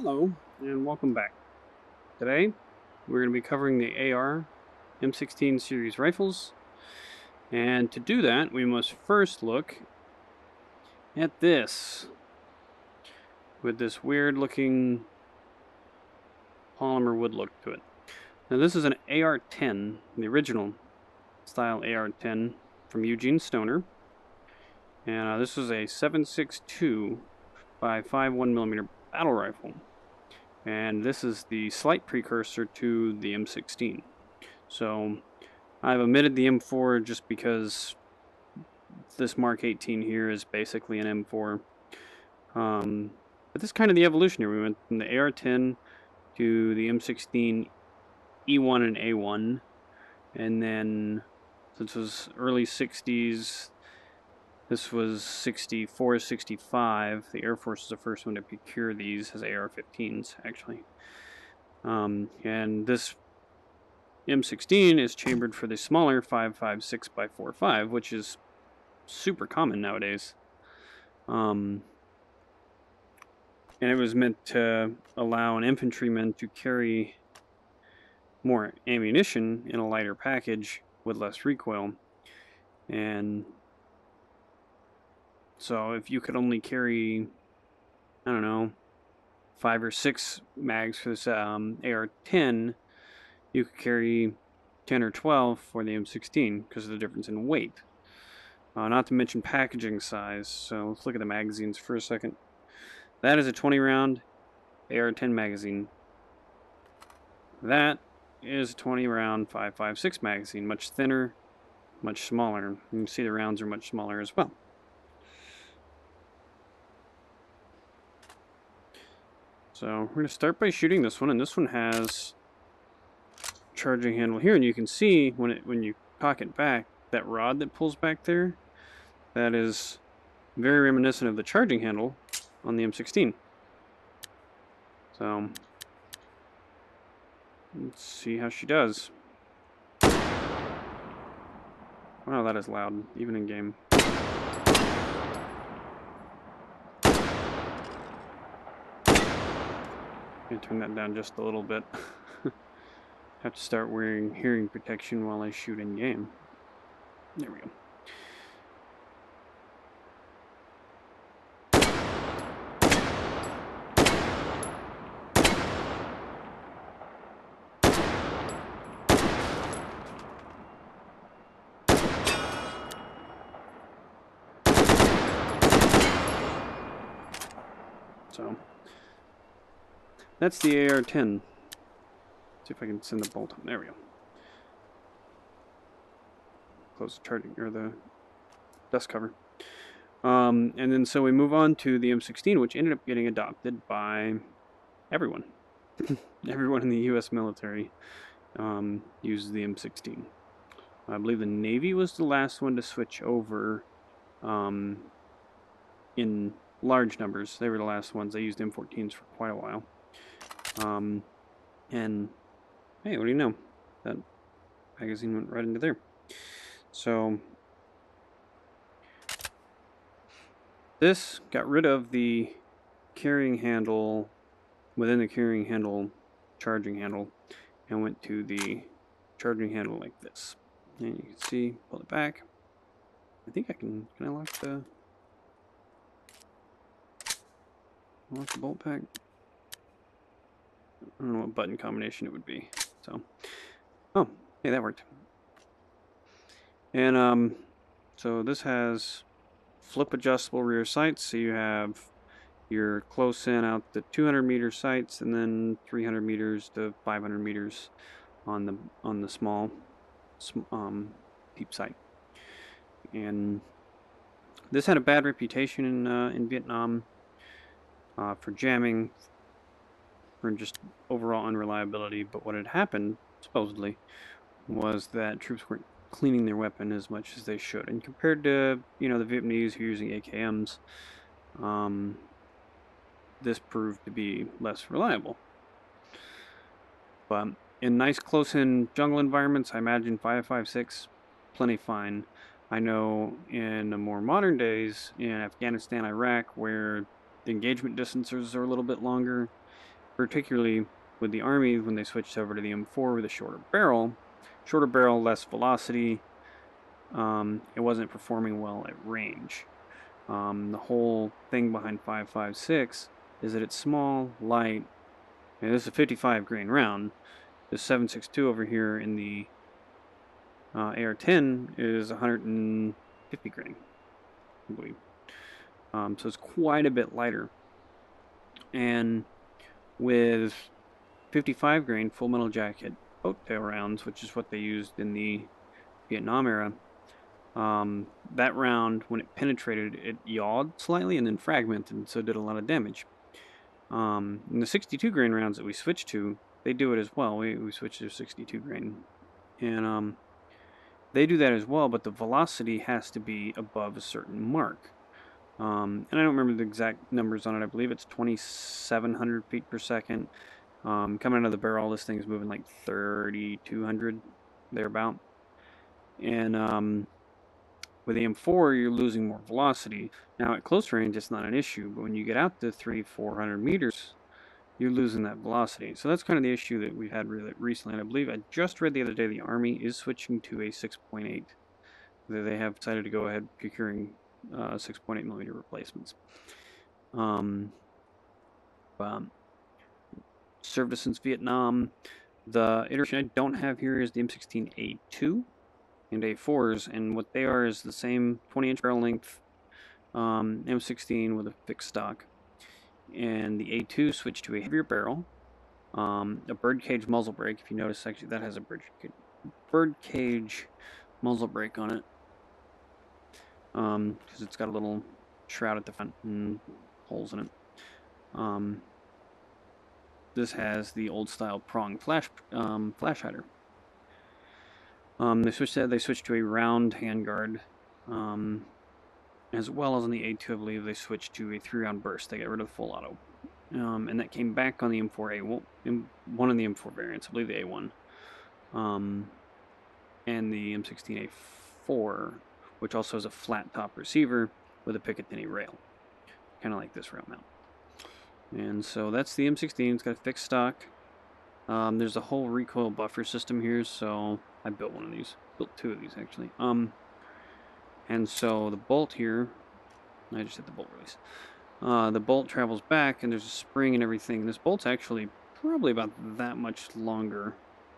Hello, and welcome back. Today, we're going to be covering the AR M16 series rifles, and to do that, we must first look at this, with this weird-looking polymer wood look to it. Now, this is an AR-10, the original style AR-10 from Eugene Stoner, and this is a 7.62 by 5.1mm battle rifle. And this is the slight precursor to the M16. So I've omitted the M4 just because this Mark 18 here is basically an M4. But this is kind of the evolution here. We went from the AR-10 to the M16 E1 and A1. And then, since it was early 60s, this was 64, 65. The Air Force was the first one to procure these as AR-15s, actually. And this M16 is chambered for the smaller 5.56 by 4.5, which is super common nowadays. And it was meant to allow an infantryman to carry more ammunition in a lighter package with less recoil. And so if you could only carry, I don't know, 5 or 6 mags for this AR-10, you could carry 10 or 12 for the M16 because of the difference in weight. Not to mention packaging size. So let's look at the magazines for a second. That is a 20 round AR-10 magazine. That is a 20 round 5.56 magazine, much thinner, much smaller. You can see the rounds are much smaller as well. So we're going to start by shooting this one, and this one has charging handle here, and you can see when you cock it back, that rod that pulls back there, that is very reminiscent of the charging handle on the M16. So let's see how she does. Wow, that is loud, even in game. I'm gonna turn that down just a little bit. Have to start wearing hearing protection while I shoot in game. There we go. So that's the AR-10. See if I can send the bolt on. There we go. Close the charging or the dust cover. And then so we move on to the M16, which ended up getting adopted by everyone. Everyone in the U.S. military uses the M16. I believe the Navy was the last one to switch over in large numbers. They were the last ones. They used M14s for quite a while. And hey, what do you know? That magazine went right into there. So this got rid of the carrying handle within the carrying handle charging handle and went to the charging handle like this. And you can see, pull it back. I think I can I lock the bolt pack? I don't know what button combination it would be. So, oh, hey, that worked. And so this has flip adjustable rear sights. So you have your close in out to 200 meter sights, and then 300 meters to 500 meters on the small deep sight. And this had a bad reputation in Vietnam for jamming, for just overall unreliability. But what had happened, supposedly, was that troops weren't cleaning their weapon as much as they should. And compared to, the Vietnamese who are using AKMs, this proved to be less reliable. But in nice close-in jungle environments, I imagine 5.56, plenty fine. I know in the more modern days, in Afghanistan, Iraq, where the engagement distances are a little bit longer, particularly with the Army when they switched over to the M4 with a shorter barrel, less velocity. It wasn't performing well at range. The whole thing behind 5.56 is that it's small, light, and this is a 55 grain round. The 7.62 over here in the AR-10 is 150 grain, I believe. So it's quite a bit lighter. And with 55 grain full metal jacket boat tail rounds, which is what they used in the Vietnam era, that round, when it penetrated, it yawed slightly and then fragmented, and so it did a lot of damage. In the 62 grain rounds that we switched to, they do it as well. We switched to 62 grain, and they do that as well, but the velocity has to be above a certain mark. And I don't remember the exact numbers on it. I believe it's 2,700 feet per second. Coming out of the barrel, this thing's moving like 3,200, thereabout. And with the M4, you're losing more velocity. Now, at close range, it's not an issue, but when you get out to 300-400 meters, you're losing that velocity. So that's kind of the issue that we've had really recently. And I believe I just read the other day the Army is switching to a 6.8. They have decided to go ahead procuring 6.8 millimeter replacements. Served us since Vietnam. The iteration I don't have here is the M16A2 and A4s, and what they are is the same 20-inch barrel length M16 with a fixed stock. And the A2 switched to a heavier barrel, a birdcage muzzle brake. If you notice, actually, that has a birdcage muzzle brake on it, because it's got a little shroud at the front and holes in it. This has the old style prong flash hider. They switched to a round handguard, as well as on the A2, I believe they switched to a 3-round burst. They got rid of the full auto, and that came back on the M4A1, one of the M4 variants, I believe the A1, and the M16A4, which also has a flat top receiver with a Picatinny rail, kind of like this rail mount. And so that's the M16. It's got a fixed stock. There's a whole recoil buffer system here, so I built one of these. Built two of these, actually. And so the bolt here, I just hit the bolt release. The bolt travels back, and there's a spring and everything. This bolt's actually probably about that much longer,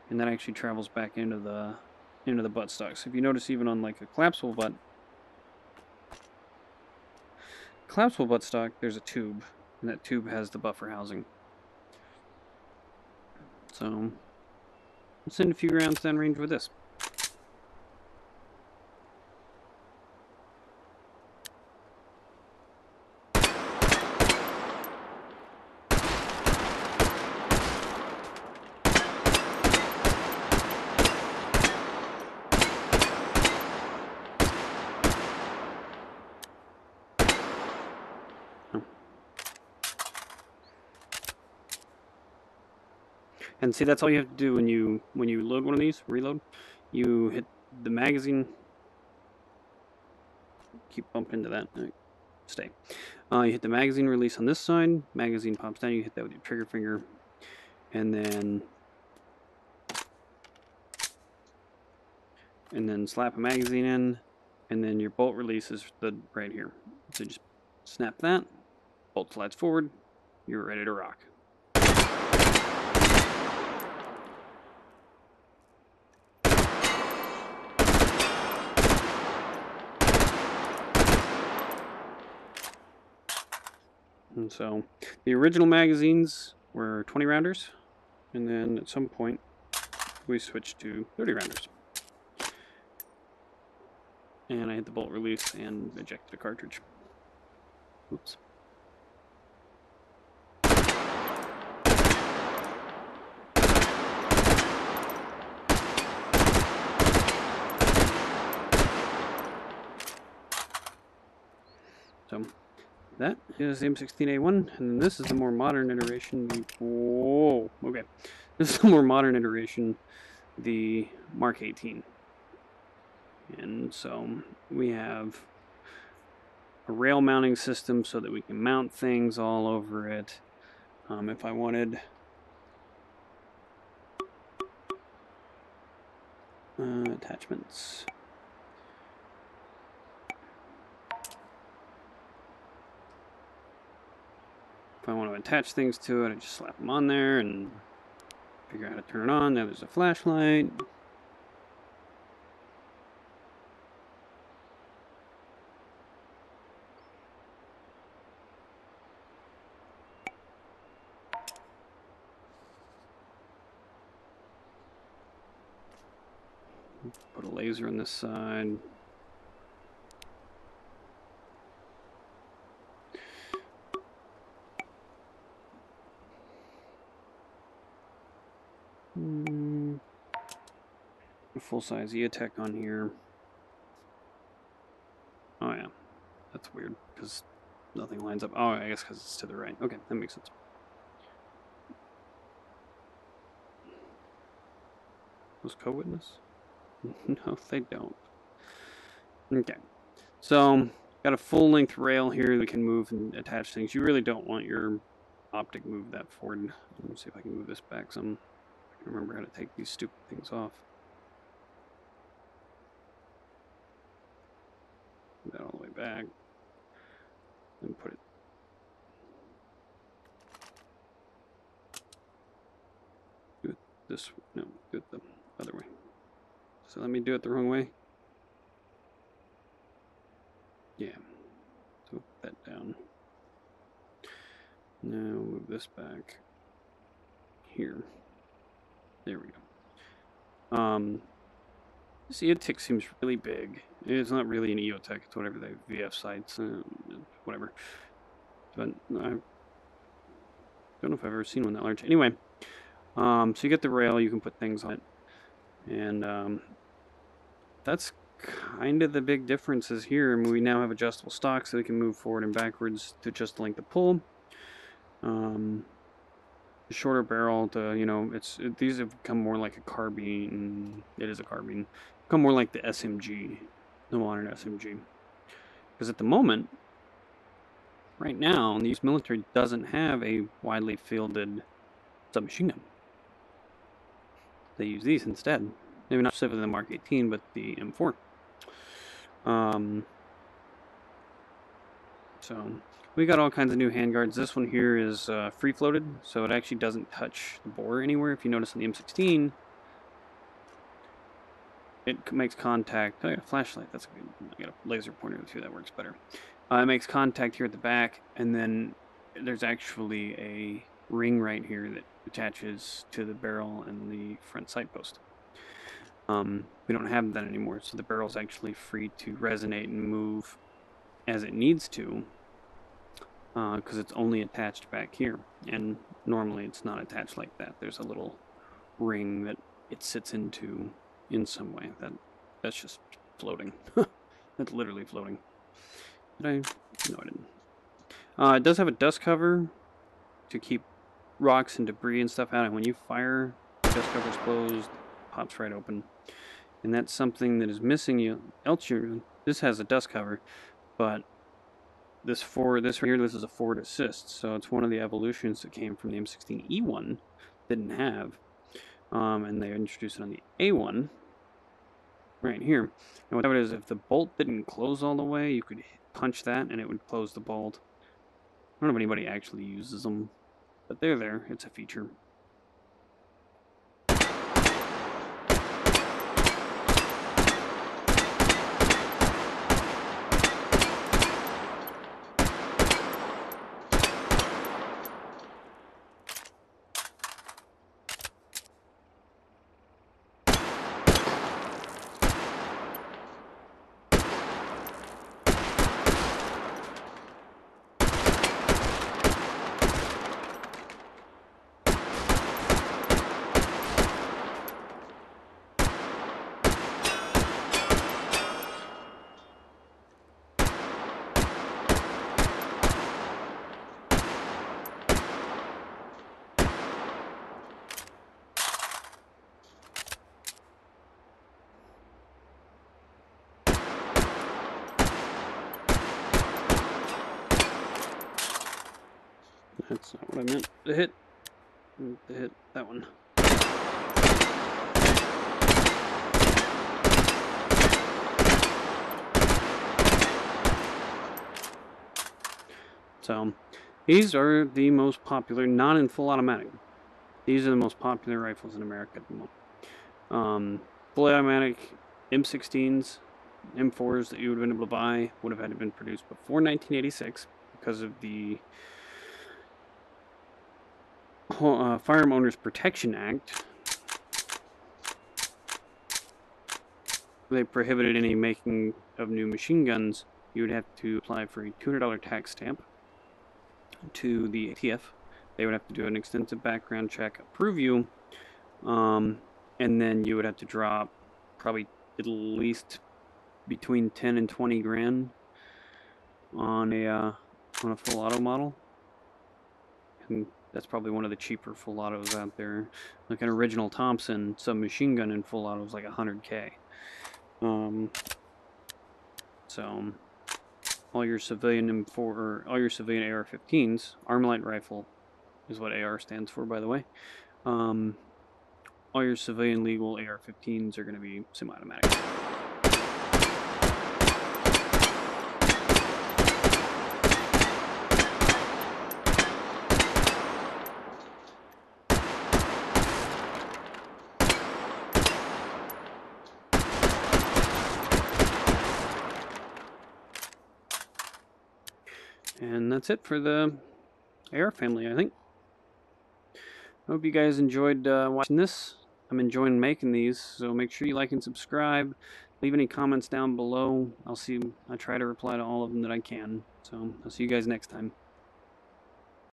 and that actually travels back into the buttstock. So if you notice, even on like a collapsible buttstock, there's a tube, and that tube has the buffer housing. So let's send a few rounds downrange with this. And see, that's all you have to do when you load one of these, reload. You hit the magazine. Keep bumping into that. Stay. You hit the magazine release on this side. Magazine pops down. You hit that with your trigger finger, and then slap a magazine in, and then your bolt release is right here. So just snap that. Bolt slides forward. You're ready to rock. And so the original magazines were 20 rounders, and then at some point we switched to 30 rounders. And I hit the bolt release and ejected a cartridge. Oops. So that is the M16A1, and then this is the more modern iteration. Whoa, okay. This is the more modern iteration, the Mark 18. And so we have a rail mounting system so that we can mount things all over it. If I wanted attachments. If I want to attach things to it, I just slap them on there and figure out how to turn it on. Now there's a flashlight. Put a laser on this side. A full-size EOTech on here. Oh yeah, that's weird because nothing lines up. Oh, I guess because it's to the right. Okay, that makes sense. Those co-witness? No, they don't. Okay, so got a full-length rail here that can move and attach things. You really don't want your optic move that forward. Let me see if I can move this back some. I can remember how to take these stupid things off. Put that all the way back. And put it. Do it this way. No, do it the other way. So let me do it the wrong way. Yeah. So put that down. Now move this back here. There we go. This EOTech seems really big. It's not really an EOTech, it's whatever the VF sites, whatever. But I don't know if I've ever seen one that large. Anyway, so you get the rail, you can put things on it. And that's kind of the big differences here. And we now have adjustable stock so we can move forward and backwards to adjust the length of pull. The shorter barrel, these have become more like a carbine. It is a carbine. Become more like the SMG, the modern SMG. Because at the moment, right now, the US military doesn't have a widely fielded submachine gun. They use these instead. Maybe not specifically the Mark 18, but the M4. So we got all kinds of new handguards. This one here is free-floated, so it actually doesn't touch the bore anywhere. If you notice on the M16, it makes contact. I got a flashlight. That's good. I got a laser pointer too. That works better. It makes contact here at the back, and then there's actually a ring right here that attaches to the barrel and the front sight post. We don't have that anymore, so the barrel's actually free to resonate and move as it needs to, because it's only attached back here, and normally it's not attached like that. There's a little ring that it sits into in some way. That's just floating. That's literally floating. Did I? No, I didn't. It does have a dust cover to keep rocks and debris and stuff out, and when you fire, the dust cover's closed, pops right open. And that's something that is missing. This has a dust cover, but this right here, this is a forward assist, so it's one of the evolutions that came from the M16E1, didn't have, and they introduced it on the A1 right here. And what it is, if the bolt didn't close all the way, you could punch that and it would close the bolt. I don't know if anybody actually uses them, but they're there. It's a feature. That's not what I meant to hit. To hit that one. So, these are the most popular, not in full automatic. These are the most popular rifles in America at the moment. Fully automatic M16s, M4s that you would have been able to buy would have had to have been produced before 1986 because of the Firearm Owners Protection Act. They prohibited any making of new machine guns. You would have to apply for a $200 tax stamp to the ATF. They would have to do an extensive background check, approve you, and then you would have to drop probably at least between 10 and 20 grand on a full auto model. And that's probably one of the cheaper full autos out there. Like an original Thompson submachine gun in full auto is like $100K. So all your civilian M4 or all your civilian AR15s, Armalite rifle is what AR stands for, by the way. All your civilian legal AR15s are going to be semi-automatic. And that's it for the AR family, I think. I hope you guys enjoyed watching this. I'm enjoying making these, so make sure you like and subscribe. Leave any comments down below. I try to reply to all of them that I can. So I'll see you guys next time.